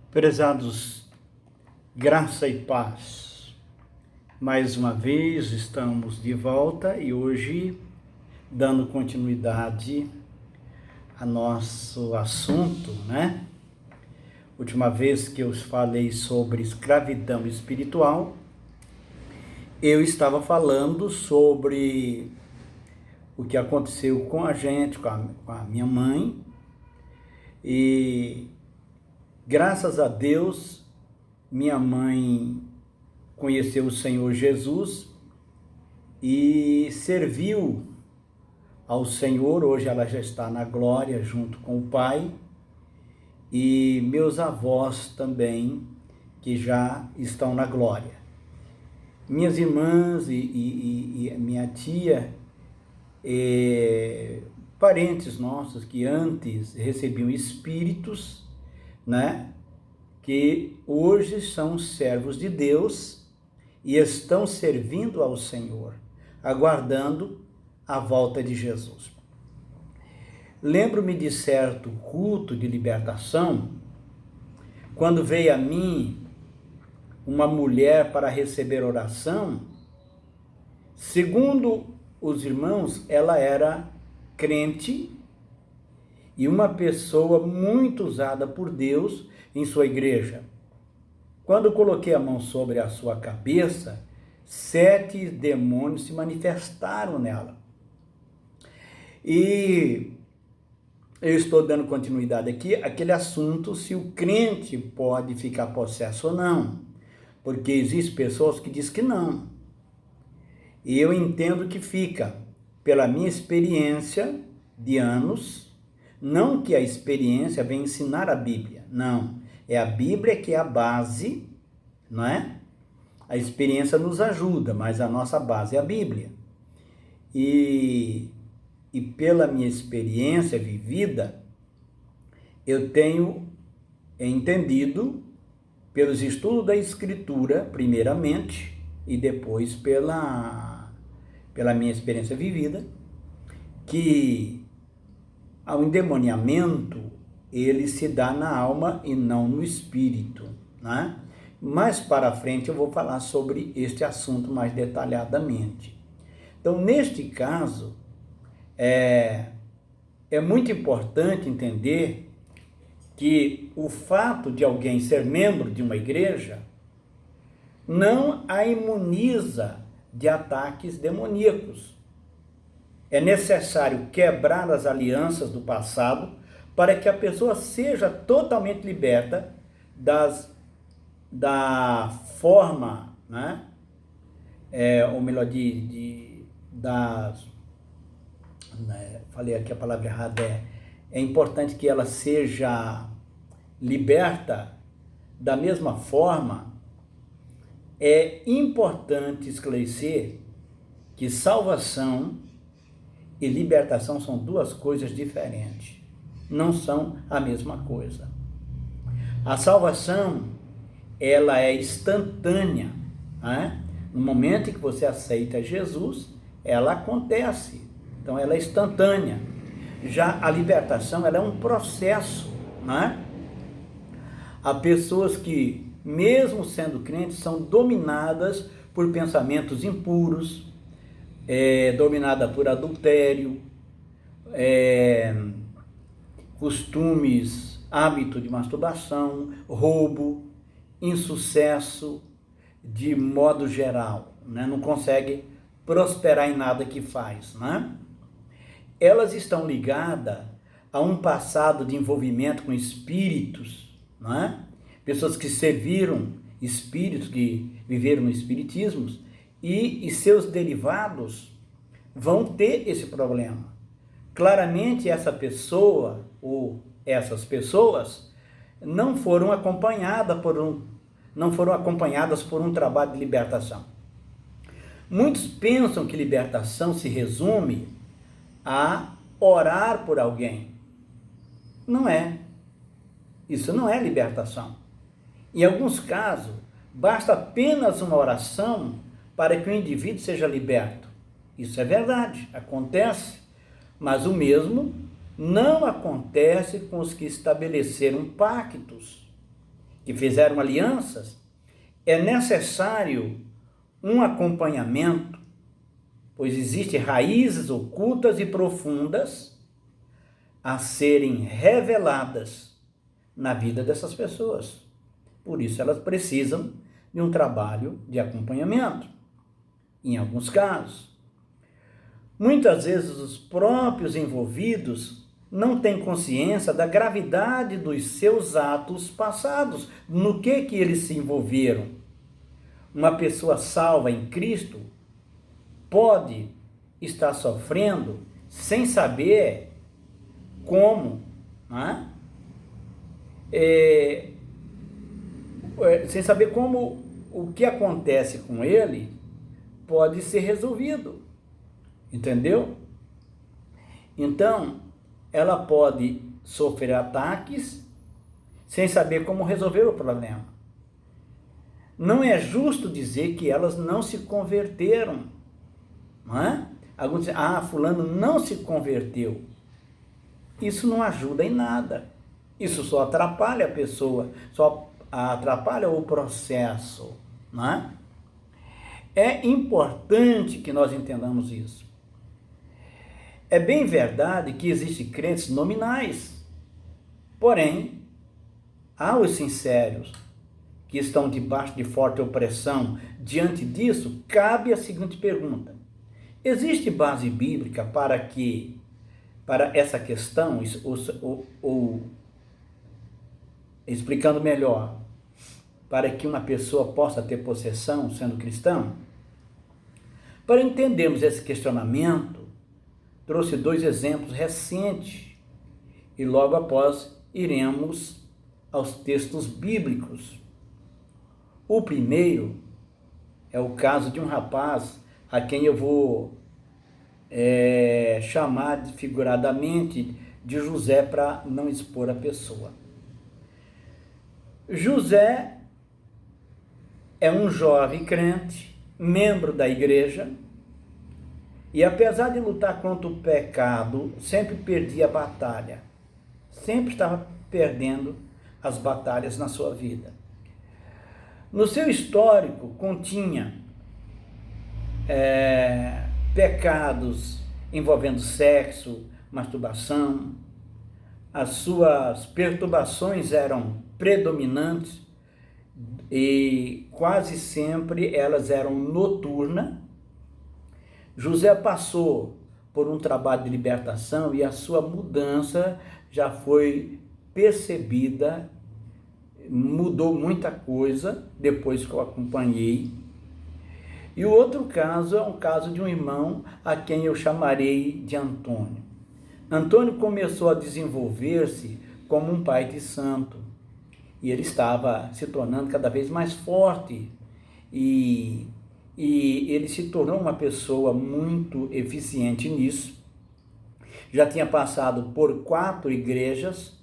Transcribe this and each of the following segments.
Prezados, graça e paz. Mais uma vez estamos de volta e hoje dando continuidade a nosso assunto, né? Última vez que eu falei sobre escravidão espiritual, eu estava falando sobre o que aconteceu com a gente, com a minha mãe, e graças a Deus, minha mãe conheceu o Senhor Jesus e serviu ao Senhor. Hoje ela já está na glória junto com o Pai, e meus avós também, que já estão na glória. Minhas irmãs e minha tia, parentes nossos que antes recebiam espíritos, né, que hoje são servos de Deus e estão servindo ao Senhor, aguardando a volta de Jesus. Lembro-me de certo culto de libertação, quando veio a mim uma mulher para receber oração. Segundo os irmãos, ela era crente e uma pessoa muito usada por Deus em sua igreja. Quando coloquei a mão sobre a sua cabeça, 7 demônios se manifestaram nela. E eu estou dando continuidade aqui àquele assunto, se o crente pode ficar possesso ou não, porque existem pessoas que dizem que não. E eu entendo que fica, pela minha experiência de anos. Não que a experiência venha ensinar a Bíblia, não. É a Bíblia que é a base, não é? A experiência nos ajuda, mas a nossa base é a Bíblia. E pela minha experiência vivida, eu tenho entendido, pelos estudos da Escritura, primeiramente, e depois pela minha experiência vivida, que o endemoniamento, ele se dá na alma e não no espírito, né? Mais para frente eu vou falar sobre este assunto mais detalhadamente. Então, neste caso, é muito importante entender que o fato de alguém ser membro de uma igreja não a imuniza de ataques demoníacos. É necessário quebrar as alianças do passado para que a pessoa seja totalmente liberta da forma, né? Ou melhor, falei aqui a palavra errada, é importante que ela seja liberta da mesma forma. É importante esclarecer que salvação e libertação são duas coisas diferentes, não são a mesma coisa. A salvação, ela é instantânea, né? No momento em que você aceita Jesus, ela acontece, então ela é instantânea. Já a libertação, ela é um processo, né? Há pessoas que, mesmo sendo crentes, são dominadas por pensamentos impuros, dominada por adultério, costumes, hábito de masturbação, roubo, insucesso, de modo geral, né? Não consegue prosperar em nada que faz, né? Elas estão ligadas a um passado de envolvimento com espíritos, né? Pessoas que serviram espíritos, que viveram no espiritismo, e seus derivados vão ter esse problema. Claramente essa pessoa ou essas pessoas não foram acompanhadas por um trabalho de libertação. Muitos pensam que libertação se resume a orar por alguém. Não é. Isso não é libertação. Em alguns casos, basta apenas uma oração para que o indivíduo seja liberto. Isso é verdade, acontece, mas o mesmo não acontece com os que estabeleceram pactos que fizeram alianças, é necessário um acompanhamento, pois existem raízes ocultas e profundas a serem reveladas na vida dessas pessoas. Por isso elas precisam de um trabalho de acompanhamento, em alguns casos. Muitas vezes os próprios envolvidos não têm consciência da gravidade dos seus atos passados, no que eles se envolveram. Uma pessoa salva em Cristo pode estar sofrendo sem saber como, né? Sem saber como o que acontece com ele pode ser resolvido, entendeu? Então, ela pode sofrer ataques sem saber como resolver o problema. Não é justo dizer que elas não se converteram, não é? Alguns dizem, fulano não se converteu. Isso não ajuda em nada. Isso só atrapalha a pessoa, só atrapalha o processo, não é? É importante que nós entendamos isso. É bem verdade que existem crentes nominais, porém, há os sinceros que estão debaixo de forte opressão. Diante disso, cabe a seguinte pergunta: existe base bíblica para essa questão, ou explicando melhor, para que uma pessoa possa ter possessão sendo cristão? Para entendermos esse questionamento, trouxe 2 exemplos recentes e logo após iremos aos textos bíblicos. O primeiro é o caso de um rapaz a quem eu vou chamar figuradamente de José para não expor a pessoa. José é um jovem crente, membro da igreja, e apesar de lutar contra o pecado, sempre perdia a batalha. Sempre estava perdendo as batalhas na sua vida. No seu histórico continha pecados envolvendo sexo, masturbação. As suas perturbações eram predominantes e quase sempre elas eram noturnas. José passou por um trabalho de libertação e a sua mudança já foi percebida, mudou muita coisa depois que eu acompanhei. E o outro caso é um caso de um irmão a quem eu chamarei de Antônio. Antônio começou a desenvolver-se como um pai de santo e ele estava se tornando cada vez mais forte e ele se tornou uma pessoa muito eficiente nisso. Já tinha passado por 4 igrejas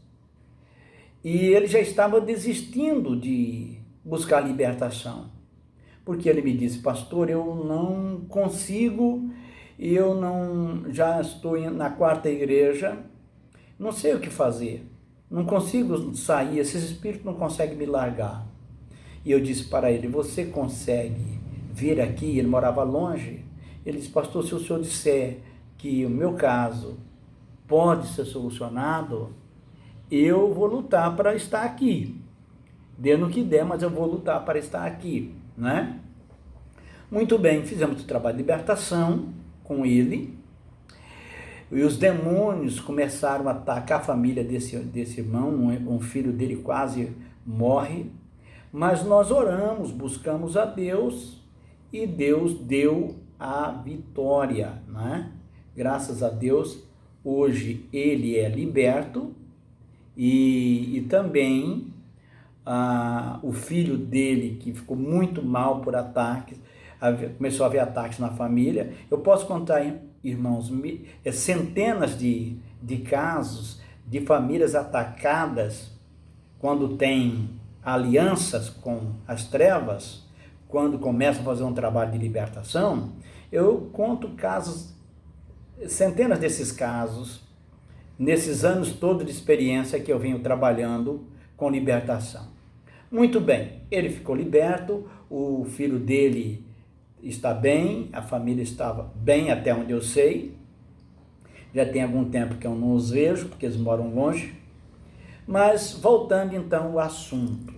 e ele já estava desistindo de buscar libertação, porque ele me disse: pastor, eu não consigo, já estou na 4ª igreja, não sei o que fazer, não consigo sair, esses espíritos não conseguem me largar. E eu disse para ele: você consegue vir aqui? Ele morava longe. Ele disse: pastor, se o senhor disser que o meu caso pode ser solucionado, eu vou lutar para estar aqui, dê no que der, mas eu vou lutar para estar aqui, né? Muito bem, fizemos o trabalho de libertação com ele, e os demônios começaram a atacar a família desse irmão, um filho dele quase morre, mas nós oramos, buscamos a Deus, e Deus deu a vitória, né? Graças a Deus, hoje ele é liberto, e também o filho dele, que ficou muito mal por ataques, começou a haver ataques na família. Eu posso contar, irmãos, centenas de casos de famílias atacadas quando tem alianças com as trevas, quando começam a fazer um trabalho de libertação. Eu conto casos, centenas desses casos, nesses anos todos de experiência que eu venho trabalhando com libertação. Muito bem, ele ficou liberto, o filho dele está bem, a família estava bem até onde eu sei. Já tem algum tempo que eu não os vejo, porque eles moram longe. Mas voltando então ao assunto.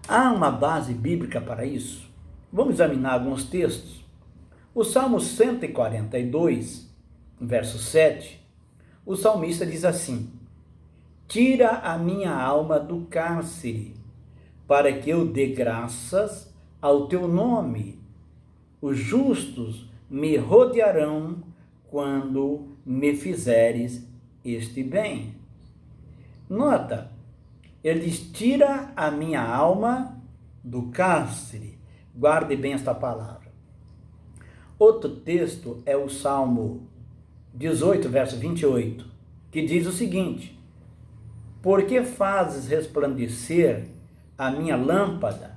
Há uma base bíblica para isso? Vamos examinar alguns textos. O Salmo 142, verso 7, o salmista diz assim: tira a minha alma do cárcere, para que eu dê graças ao teu nome. Os justos me rodearão quando me fizeres este bem. Nota, ele diz: tira a minha alma do cárcere. Guarde bem esta palavra. Outro texto é o Salmo 18, verso 28, que diz o seguinte: por que fazes resplandecer a minha lâmpada?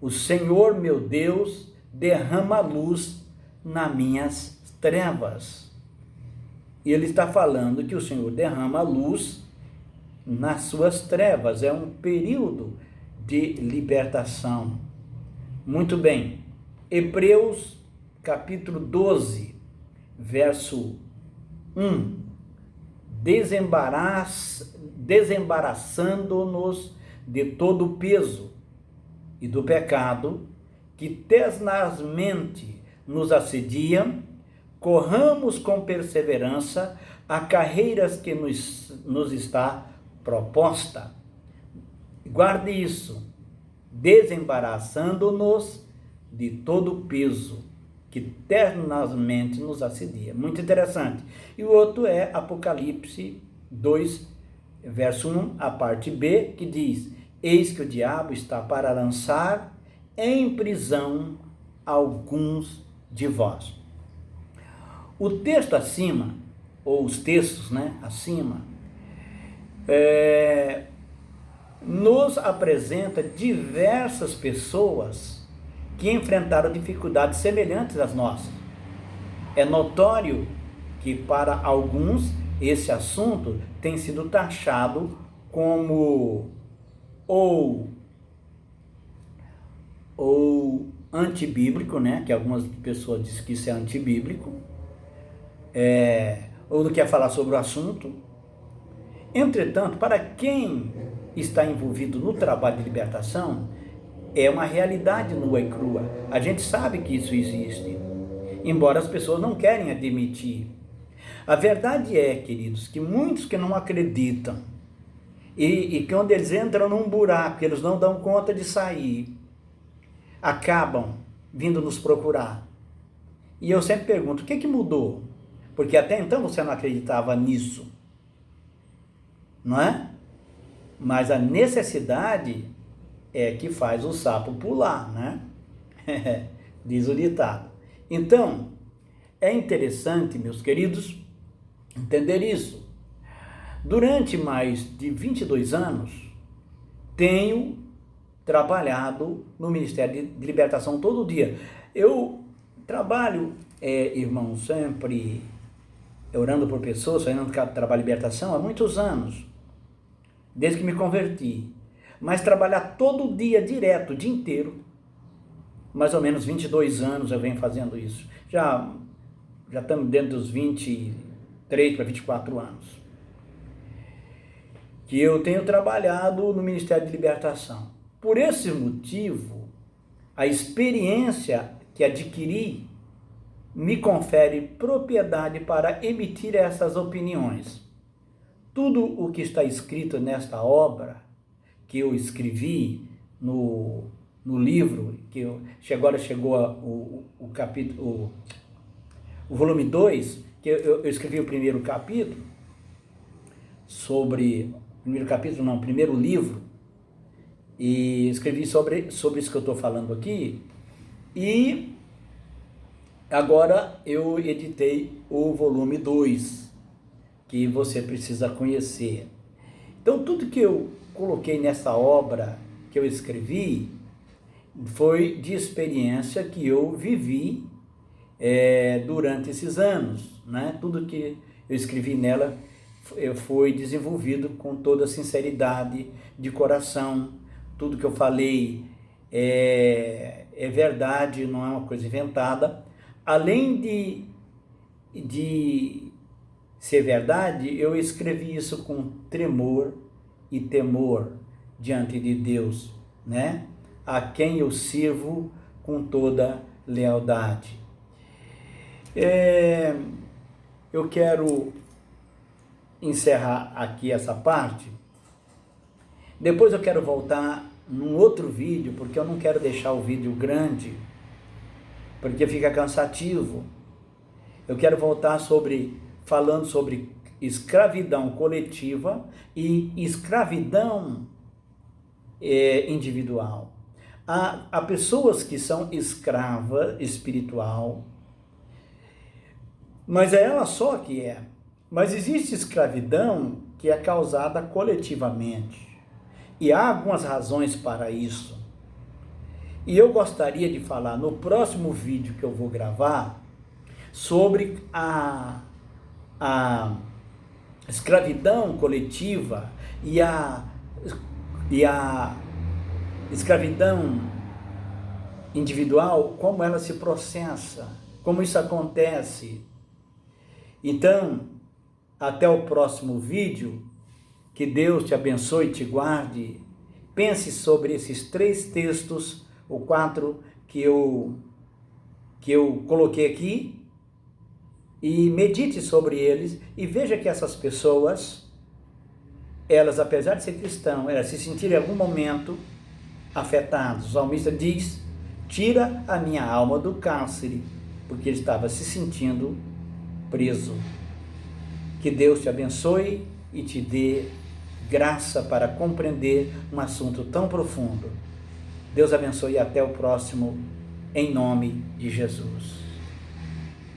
O Senhor meu Deus derrama luz nas minhas trevas. E ele está falando que o Senhor derrama luz nas suas trevas. É um período de libertação. Muito bem. Hebreus capítulo 12, verso 1. Desembaraçando-nos de todo o peso e do pecado que tenazmente nos assedia, corramos com perseverança a carreiras que nos está proposta. Guarde isso, desembaraçando-nos de todo o peso que tenazmente nos assedia. Muito interessante. E o outro é Apocalipse 2, verso 1, a parte B, que diz: eis que o diabo está para lançar em prisão alguns de vós. O texto acima, ou os textos, acima, nos apresenta diversas pessoas que enfrentaram dificuldades semelhantes às nossas. É notório que para alguns esse assunto tem sido taxado como ou antibíblico, que algumas pessoas dizem que isso é antibíblico, ou não quer falar sobre o assunto. Entretanto, para quem está envolvido no trabalho de libertação, é uma realidade nua e crua. A gente sabe que isso existe, embora as pessoas não querem admitir. A verdade é, queridos, que muitos que não acreditam, e quando eles entram num buraco, eles não dão conta de sair, acabam vindo nos procurar. E eu sempre pergunto: o que mudou? Porque até então você não acreditava nisso, não é? Mas a necessidade é que faz o sapo pular, diz o ditado. Então, é interessante, meus queridos, entender isso. Durante mais de 22 anos, tenho trabalhado no Ministério de Libertação todo dia. Eu trabalho, irmão, sempre orando por pessoas, fazendo trabalho de libertação há muitos anos, desde que me converti. Mas trabalhar todo dia, direto, o dia inteiro, mais ou menos 22 anos eu venho fazendo isso. Já estamos dentro dos 23 para 24 anos. Que eu tenho trabalhado no Ministério de Libertação. Por esse motivo, a experiência que adquiri me confere propriedade para emitir essas opiniões. Tudo o que está escrito nesta obra, que eu escrevi no livro, que agora chegou o capítulo, o volume 2, que eu escrevi o primeiro capítulo, primeiro livro, e escrevi sobre isso que eu estou falando aqui, e agora eu editei o volume 2, que você precisa conhecer. Então, tudo que eu coloquei nessa obra que eu escrevi foi de experiência que eu vivi durante esses anos, Tudo que eu escrevi nela foi desenvolvido com toda sinceridade de coração. Tudo que eu falei é verdade, não é uma coisa inventada. Além de ser verdade, eu escrevi isso com tremor e temor diante de Deus, né? A quem eu sirvo com toda lealdade. Eu quero encerrar aqui essa parte. Depois eu quero voltar num outro vídeo, porque eu não quero deixar o vídeo grande, porque fica cansativo. Eu quero voltar falando sobre escravidão coletiva e escravidão individual. Há pessoas que são escrava espiritual, mas é ela só que é. Mas existe escravidão que é causada coletivamente. E há algumas razões para isso. E eu gostaria de falar no próximo vídeo que eu vou gravar sobre a escravidão coletiva e a escravidão individual, como ela se processa, como isso acontece. Então, até o próximo vídeo, que Deus te abençoe e te guarde. Pense sobre esses 3 textos, ou 4 que eu coloquei aqui, e medite sobre eles, e veja que essas pessoas, elas, apesar de ser cristãs, elas se sentirem em algum momento afetadas. O salmista diz: tira a minha alma do cárcere, porque ele estava se sentindo preso. Que Deus te abençoe e te dê graça para compreender um assunto tão profundo. Deus abençoe e até o próximo, em nome de Jesus.